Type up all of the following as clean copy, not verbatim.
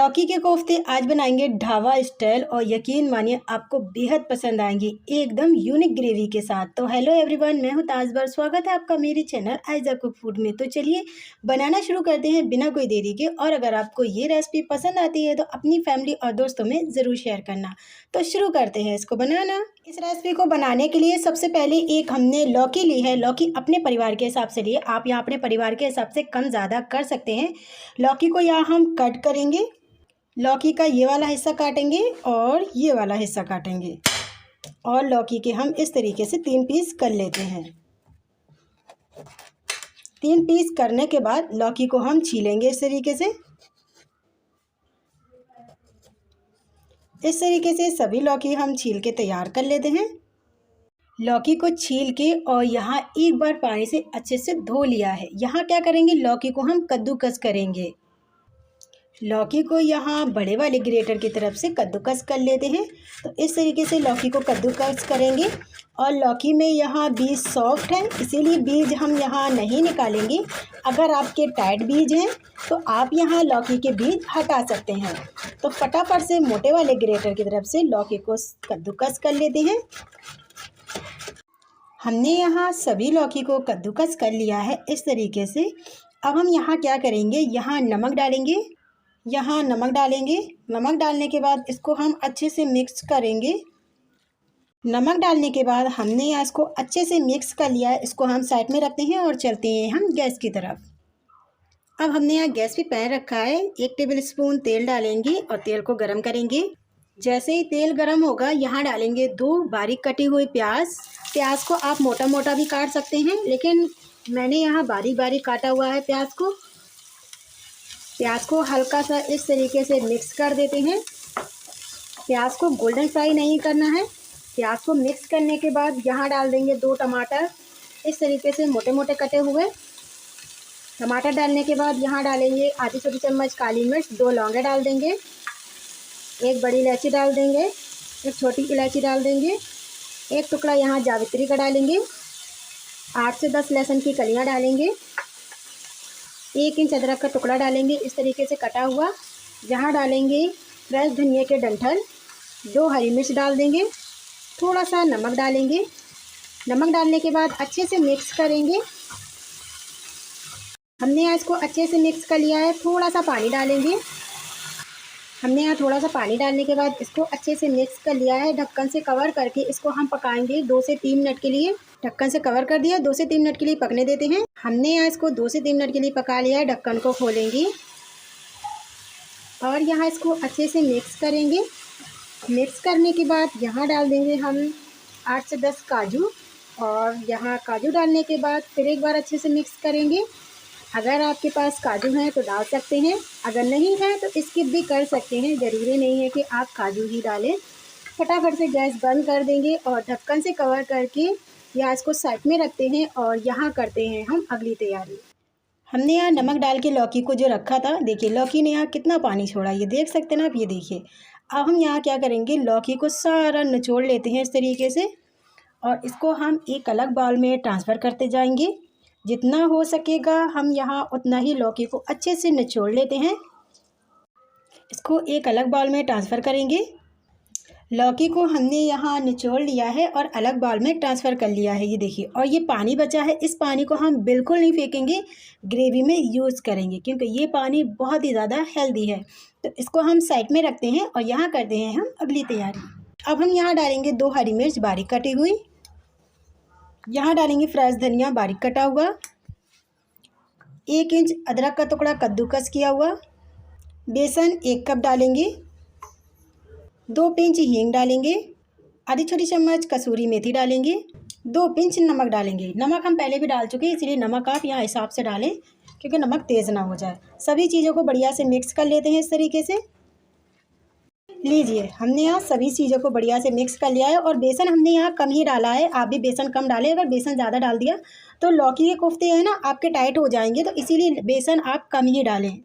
लौकी के कोफ्ते आज बनाएंगे ढाबा स्टाइल और यकीन मानिए आपको बेहद पसंद आएंगे एकदम यूनिक ग्रेवी के साथ। तो हेलो एवरीवन, मैं हूं ताजबर। स्वागत है आपका मेरे चैनल आइजा कुक फूड में। तो चलिए बनाना शुरू करते हैं बिना कोई देरी के। और अगर आपको ये रेसिपी पसंद आती है तो अपनी फैमिली और दोस्तों में ज़रूर शेयर करना। तो शुरू करते हैं इसको बनाना। इस रेसिपी को बनाने के लिए सबसे पहले एक हमने लौकी ली है। लौकी अपने परिवार के हिसाब से लिए, आप यहाँ अपने परिवार के हिसाब से कम ज़्यादा कर सकते हैं। लौकी को यहाँ हम कट करेंगे। लौकी का ये वाला हिस्सा काटेंगे और ये वाला हिस्सा काटेंगे और लौकी के हम इस तरीके से 3 पीस कर लेते हैं। 3 पीस करने के बाद लौकी को हम छीलेंगे इस तरीके से। इस तरीके से सभी लौकी हम छील के तैयार कर लेते हैं। लौकी को छील के और यहाँ एक बार पानी से अच्छे से धो लिया है। यहाँ क्या करेंगे, लौकी को हम कद्दूकस करेंगे। लौकी को यहाँ बड़े वाले ग्रेटर की तरफ से कद्दूकस कर लेते हैं। तो इस तरीके से लौकी को कद्दूकस करेंगे। और लौकी में यहाँ बीज सॉफ्ट है, इसीलिए बीज हम यहाँ नहीं निकालेंगे। अगर आपके टाइट बीज हैं तो आप यहाँ लौकी के बीज हटा सकते हैं। तो फटाफट से मोटे वाले ग्रेटर की तरफ से लौकी को कद्दूकस कर लेते हैं। हमने यहाँ सभी लौकी को कद्दूकस कर लिया है इस तरीके से। अब हम यहाँ क्या करेंगे, यहाँ नमक डालेंगे। यहाँ नमक डालेंगे। नमक डालने के बाद इसको हम अच्छे से मिक्स करेंगे। नमक डालने के बाद हमने यहाँ इसको अच्छे से मिक्स कर लिया है। इसको हम साइड में रखते हैं और चलते हैं हम गैस की तरफ। अब हमने यहाँ गैस पे पैन रखा है। 1 टेबलस्पून तेल डालेंगे और तेल को गरम करेंगे। जैसे ही तेल गरम होगा यहाँ डालेंगे 2 बारीक कटी हुई प्याज। प्याज को आप मोटा मोटा भी काट सकते हैं, लेकिन मैंने यहाँ बारीक बारीक काटा हुआ है प्याज को। प्याज को हल्का सा इस तरीके से मिक्स कर देते हैं। प्याज को गोल्डन फ्राई नहीं करना है। प्याज को मिक्स करने के बाद यहाँ डाल देंगे 2 टमाटर इस तरीके से मोटे मोटे कटे हुए। टमाटर डालने के बाद यहाँ डालेंगे आधी छोटी चम्मच काली मिर्च, 2 लौंगे डाल देंगे, 1 बड़ी इलायची डाल देंगे, 1 छोटी इलायची डाल देंगे, 1 टुकड़ा यहाँ जावित्री का डालेंगे, 8 से 10 लहसुन की कलियाँ डालेंगे, 1 इंच अदरक का टुकड़ा डालेंगे इस तरीके से कटा हुआ। यहाँ डालेंगे फ्रेश धनिया के डंठल, 2 हरी मिर्च डाल देंगे, थोड़ा सा नमक डालेंगे। नमक डालने के बाद अच्छे से मिक्स करेंगे। हमने यहाँ इसको अच्छे से मिक्स कर लिया है। थोड़ा सा पानी डालेंगे। हमने यहाँ थोड़ा सा पानी डालने के बाद इसको अच्छे से मिक्स कर लिया है। ढक्कन से कवर करके इसको हम पकाएंगे 2 से 3 मिनट के लिए। ढक्कन से कवर कर दिया, 2 से 3 मिनट के लिए पकने देते हैं। हमने यहाँ इसको 2 से 3 मिनट के लिए पका लिया है। ढक्कन को खोलेंगे और यहाँ इसको अच्छे से मिक्स करेंगे। मिक्स करने के बाद यहाँ डाल देंगे हम 8 से 10 काजू। और यहाँ काजू डालने के बाद फिर एक बार अच्छे से मिक्स करेंगे। अगर आपके पास काजू हैं तो डाल सकते हैं, अगर नहीं है तो स्किप भी कर सकते हैं। ज़रूरी नहीं है कि आप काजू ही डालें। फटाफट से गैस बंद कर देंगे और ढक्कन से कवर करके या इसको साइड में रखते हैं। और यहाँ करते हैं हम अगली तैयारी। हमने यहाँ नमक डाल के लौकी को जो रखा था, देखिए लौकी ने यहाँ कितना पानी छोड़ा, ये देख सकते हैं ना आप, ये देखिए। अब हम यहाँ क्या करेंगे, लौकी को सारा निचोड़ लेते हैं इस तरीके से और इसको हम एक अलग बाउल में ट्रांसफ़र करते जाएंगे। जितना हो सकेगा हम यहाँ उतना ही लौकी को अच्छे से निचोड़ लेते हैं। इसको एक अलग बाउल में ट्रांसफ़र करेंगे। लौकी को हमने यहाँ निचोड़ लिया है और अलग बाउल में ट्रांसफ़र कर लिया है, ये देखिए। और ये पानी बचा है, इस पानी को हम बिल्कुल नहीं फेंकेंगे, ग्रेवी में यूज़ करेंगे क्योंकि ये पानी बहुत ही ज़्यादा हेल्दी है। तो इसको हम साइड में रखते हैं और यहाँ करते हैं हम अगली तैयारी। अब हम यहाँ डालेंगे 2 हरी मिर्च बारीक कटी हुई। यहाँ डालेंगे फ्रेश धनिया बारीक कटा हुआ, 1 इंच अदरक का टुकड़ा कद्दूकस किया हुआ, बेसन 1 कप डालेंगे, 2 पिंच हींग डालेंगे, आधी छोटी चम्मच कसूरी मेथी डालेंगे, 2 पिंच नमक डालेंगे। नमक हम पहले भी डाल चुके हैं, इसलिए नमक आप यहाँ हिसाब से डालें क्योंकि नमक तेज़ ना हो जाए। सभी चीज़ों को बढ़िया से मिक्स कर लेते हैं इस तरीके से। लीजिए, हमने यहाँ सभी चीज़ों को बढ़िया से मिक्स कर लिया है। और बेसन हमने यहाँ कम ही डाला है, आप भी बेसन कम डालें। अगर बेसन ज़्यादा डाल दिया तो लौकी के कोफ्ते हैं ना आपके टाइट हो जाएंगे, तो इसीलिए बेसन आप कम ही डालें।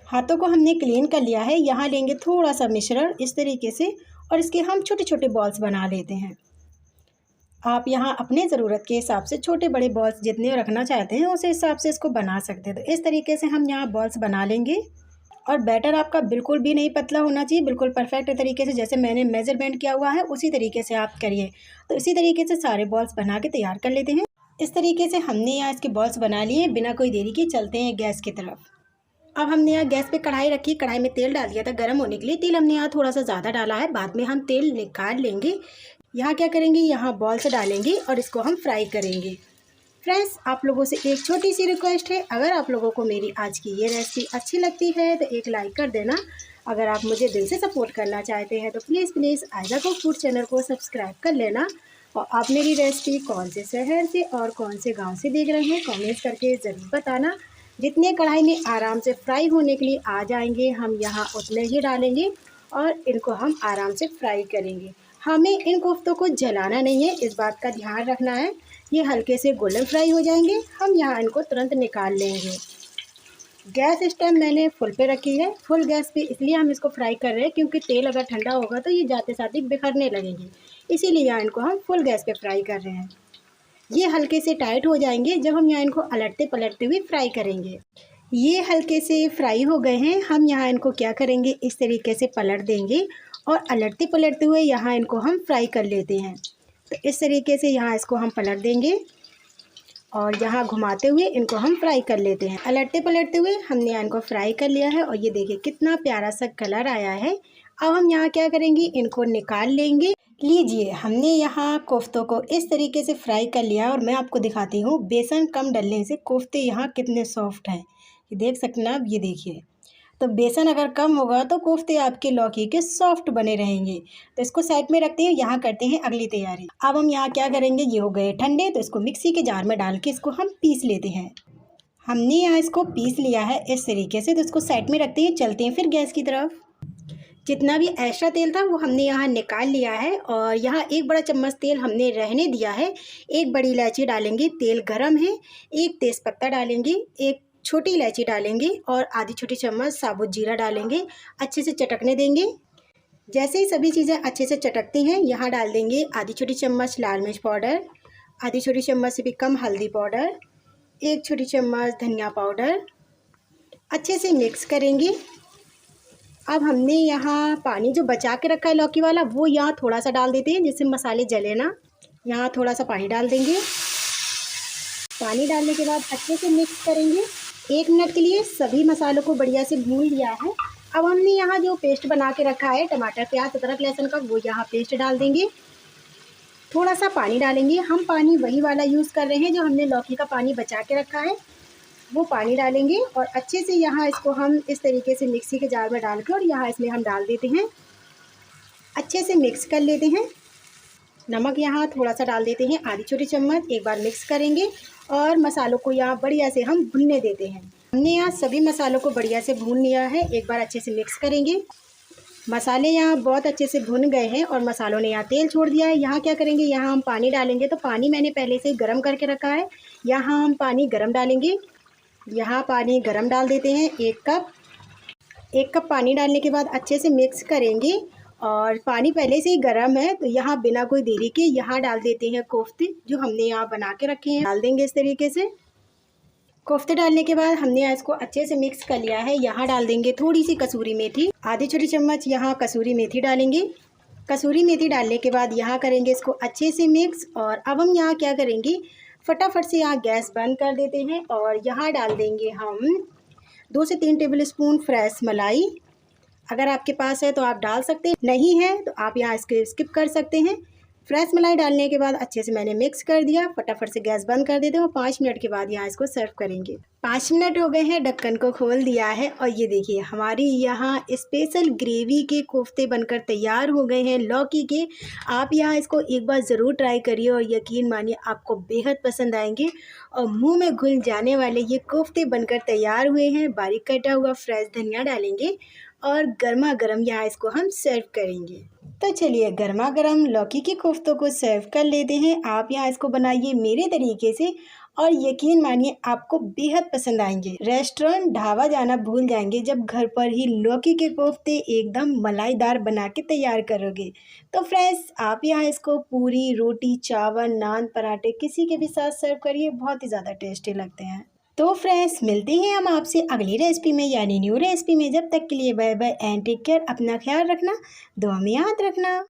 हाथों को हमने क्लीन कर लिया है। यहाँ लेंगे थोड़ा सा मिश्रण इस तरीके से और इसके हम छोटे छोटे बॉल्स बना लेते हैं। आप यहाँ अपने ज़रूरत के हिसाब से छोटे बड़े बॉल्स जितने रखना चाहते हैं उस हिसाब से इसको बना सकते हैं। तो इस तरीके से हम यहाँ बॉल्स बना लेंगे। और बैटर आपका बिल्कुल भी नहीं पतला होना चाहिए, बिल्कुल परफेक्ट तरीके से जैसे मैंने मेज़रमेंट किया हुआ है उसी तरीके से आप करिए। तो इसी तरीके से सारे बॉल्स बना के तैयार कर लेते हैं। इस तरीके से हमने यहाँ इसके बॉल्स बना लिए। बिना कोई देरी के चलते हैं गैस की तरफ। अब हमने यहाँ गैस पे कढ़ाई रखी, कढ़ाई में तेल डाल दिया था गर्म होने के लिए। तेल हमने यहाँ थोड़ा सा ज़्यादा डाला है, बाद में हम तेल निकाल लेंगे। यहाँ क्या करेंगे, यहाँ बॉल्स डालेंगे और इसको हम फ्राई करेंगे। फ्रेंड्स, आप लोगों से एक छोटी सी रिक्वेस्ट है, अगर आप लोगों को मेरी आज की ये रेसिपी अच्छी लगती है तो एक लाइक कर देना। अगर आप मुझे दिल से सपोर्ट करना चाहते हैं तो please Aiza cook food channel को सब्सक्राइब कर लेना। और आप मेरी रेसिपी कौन से शहर से और कौन से गांव से देख रहे हैं कमेंट्स करके ज़रूर बताना। जितने कढ़ाई में आराम से फ्राई होने के लिए आ जाएंगे हम यहाँ उतने ही डालेंगे और इनको हम आराम से फ्राई करेंगे। हमें इन कोफ्तों को जलाना नहीं है, इस बात का ध्यान रखना है। ये हल्के से गोल्डन फ्राई हो जाएंगे, हम यहाँ इनको तुरंत निकाल लेंगे। गैस इस टाइम मैंने फुल पे रखी है। फुल गैस पे इसलिए हम इसको फ्राई कर रहे हैं क्योंकि तेल अगर ठंडा होगा तो ये जाते साथ ही बिखरने लगेंगे, इसीलिए यहाँ इनको हम फुल गैस पे फ्राई कर रहे हैं। ये हल्के से टाइट हो जाएंगे जब हम यहाँ इनको अलटते पलटते हुए फ्राई करेंगे। ये हल्के से फ्राई हो गए हैं, हम यहाँ इनको क्या करेंगे, इस तरीके से पलट देंगे और अलटते पलटते हुए यहाँ इनको हम फ्राई कर लेते हैं। तो इस तरीके से यहाँ इसको हम पलट देंगे और यहाँ घुमाते हुए इनको हम फ्राई कर लेते हैं। अलटते पलटते हुए हमने यहाँ इनको फ्राई कर लिया है और ये देखिए कितना प्यारा सा कलर आया है। अब हम यहाँ क्या करेंगे, इनको निकाल लेंगे। लीजिए, हमने यहाँ कोफ्तों को इस तरीके से फ्राई कर लिया और मैं आपको दिखाती हूँ बेसन कम डलने से कोफ्ते यहाँ कितने सॉफ्ट हैं। ये देख सकते हैं आप, ये देखिए। तो बेसन अगर कम होगा तो कोफ्ते आपके लौकी के सॉफ्ट बने रहेंगे। तो इसको साइड में रखते हैं, यहाँ करते हैं अगली तैयारी। अब हम यहाँ क्या करेंगे, ये हो गए ठंडे, तो इसको मिक्सी के जार में डाल के इसको हम पीस लेते हैं। हमने यहाँ इसको पीस लिया है इस तरीके से, तो इसको साइड में रखते हैं। चलते हैं फिर गैस की तरफ। जितना भी एक्स्ट्रा तेल था वो हमने यहाँ निकाल लिया है और यहाँ 1 बड़ा चम्मच तेल हमने रहने दिया है। 1 बड़ी इलायची डालेंगे, तेल गरम है। 1 तेज़पत्ता डालेंगे, 1 छोटी इलायची डालेंगे और आधी छोटी चम्मच साबुत जीरा डालेंगे। अच्छे से चटकने देंगे। जैसे ही सभी चीज़ें अच्छे से चटकती हैं, यहाँ डाल देंगे आधी छोटी चम्मच लाल मिर्च पाउडर, आधी छोटी चम्मच से भी कम हल्दी पाउडर, 1 छोटी चम्मच धनिया पाउडर। अच्छे से मिक्स करेंगे। अब हमने यहाँ पानी जो बचा के रखा है लौकी वाला, वो यहाँ थोड़ा सा डाल देते हैं जिससे मसाले जले ना। यहाँ थोड़ा सा पानी डाल देंगे। पानी डालने के बाद अच्छे से मिक्स करेंगे। 1 मिनट के लिए सभी मसालों को बढ़िया से भून लिया है। अब हमने यहाँ जो पेस्ट बना के रखा है टमाटर प्याज अदरक लहसुन का, वो यहाँ पेस्ट डाल देंगे। थोड़ा सा पानी डालेंगे। हम पानी वही वाला यूज़ कर रहे हैं जो हमने लौकी का पानी बचा के रखा है, वो पानी डालेंगे और अच्छे से यहाँ इसको हम इस तरीके से मिक्सी के जार में डाल के और यहाँ इसमें हम डाल देते हैं। अच्छे से मिक्स कर लेते हैं। नमक यहाँ थोड़ा सा डाल देते हैं, आधी छोटी चम्मच। एक बार मिक्स करेंगे और मसालों को यहाँ बढ़िया से हम भुनने देते हैं। हमने यहाँ सभी मसालों को बढ़िया से भून लिया है। एक बार अच्छे से मिक्स करेंगे। मसाले यहाँ बहुत अच्छे से भुन गए हैं और मसालों ने यहाँ तेल छोड़ दिया है। यहाँ क्या करेंगे, यहाँ हम पानी डालेंगे। तो पानी मैंने पहले से ही गर्म करके रखा है, यहाँ हम पानी गर्म डालेंगे। यहाँ पानी गरम डाल देते हैं 1 कप। 1 कप पानी डालने के बाद अच्छे से मिक्स करेंगे और पानी पहले से ही गरम है तो यहाँ बिना कोई देरी के यहाँ डाल देते हैं कोफ्ते जो हमने यहाँ बना के रखे हैं। डाल देंगे इस तरीके से। कोफ्ते डालने के बाद हमने यहाँ इसको अच्छे से मिक्स कर लिया है। यहाँ डाल देंगे थोड़ी सी कसूरी मेथी, आधी छोटी चम्मच यहाँ कसूरी मेथी डालेंगे। कसूरी मेथी डालने के बाद यहाँ करेंगे इसको अच्छे से मिक्स। और अब हम यहाँ क्या करेंगे, फटाफट से यहाँ गैस बंद कर देते हैं और यहाँ डाल देंगे हम 2 से 3 टेबलस्पून फ्रेश मलाई। अगर आपके पास है तो आप डाल सकते हैं, नहीं है तो आप यहाँ इसके स्किप कर सकते हैं। फ्रेश मलाई डालने के बाद अच्छे से मैंने मिक्स कर दिया। फटाफट से गैस बंद कर देते हैं और 5 मिनट के बाद यहाँ इसको सर्व करेंगे। 5 मिनट हो गए हैं, ढक्कन को खोल दिया है और ये देखिए हमारी यहाँ स्पेशल ग्रेवी के कोफ्ते बनकर तैयार हो गए हैं लौकी के। आप यहाँ इसको एक बार ज़रूर ट्राई करिए और यकीन मानिए आपको बेहद पसंद आएंगे और मुंह में घुल जाने वाले ये कोफ्ते बनकर तैयार हुए हैं। बारीक कटा हुआ फ्रेश धनिया डालेंगे और गर्मा गर्म यहाँ इसको हम सर्व करेंगे। तो चलिए गर्मा गर्म लौकी के कोफ्तों को सर्व कर लेते हैं। आप यहाँ इसको बनाइए मेरे तरीके से और यकीन मानिए आपको बेहद पसंद आएंगे। रेस्टोरेंट ढाबा जाना भूल जाएंगे जब घर पर ही लौकी के कोफ्ते एकदम मलाईदार बना के तैयार करोगे। तो फ्रेंड्स, आप यहाँ इसको पूरी रोटी चावल नान पराठे किसी के भी साथ सर्व करिए, बहुत ही ज़्यादा टेस्टी लगते हैं। तो फ्रेंड्स मिलते हैं हम आपसे अगली रेसिपी में यानी न्यू रेसिपी में। जब तक के लिए bye bye and take care. अपना ख्याल रखना, दुआ में याद रखना।